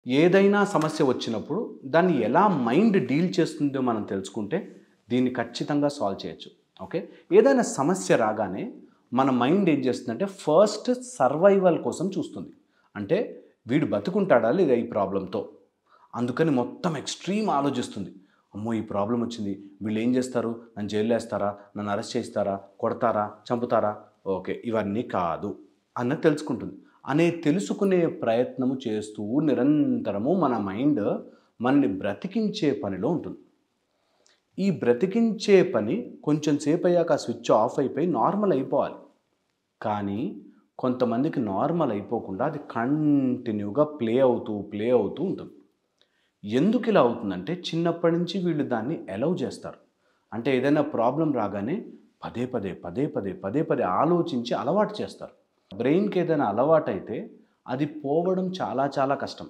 ఏదైనా సమస్య వచ్చినప్పుడు దాన్ని ఎలా మైండ్ డీల్ చేస్తుందో మనం తెలుసుకుంటే దీన్ని ఖచ్చితంగా సాల్వ్ చేయొచ్చు. ఓకే. ఏదైనా సమస్య రాగానే మన మైండ్ ఏం చేస్తుందంటే ఫస్ట్ సర్వైవల్ కోసం చూస్తుంది. అంటే వీడు బతుకుంటాడా లేదా ఈ ప్రాబ్లంతో, అందుకని మొత్తం ఎక్స్ట్రీమ్ ఆలోచిస్తుంది. అమ్మో ఈ ప్రాబ్లం వచ్చింది, వీళ్ళు ఏం చేస్తారు, నన్ను జైల్లో వేస్తారా, నన్ను అరెస్ట్ చేస్తారా, కొడతారా, చంపుతారా, ఓకే ఇవన్నీ కాదు అన్నది తెలుసుకుంటుంది. తెలుసుకునే ప్రయత్నము చేస్తూ నిరంతరము మన మైండ్ మనని బ్రతికించే పనిలో ఉంటుంది. ఈ బ్రతికించే పని కొంచెం సేపు అయ్యాక ఆ స్విచ్ ఆఫ్ అయిపోయి నార్మల్ అయిపోవాలి. కానీ కొంతమందికి నార్మల్ అయిపోకుండా అది కంటిన్యూగా ప్లే అవుతూ ఉంటుంది. ఎందుకు ఇలా అవుతుందంటే చిన్నప్పటి నుంచి వీళ్ళు దాన్ని అలౌ చేస్తారు. అంటే ఏదైనా ప్రాబ్లం రాగానే పదే పదే ఆలోచించి అలవాటు చేస్తారు. బ్రెయిన్కి ఏదైనా అలవాటైతే అది పోవడం చాలా చాలా కష్టం.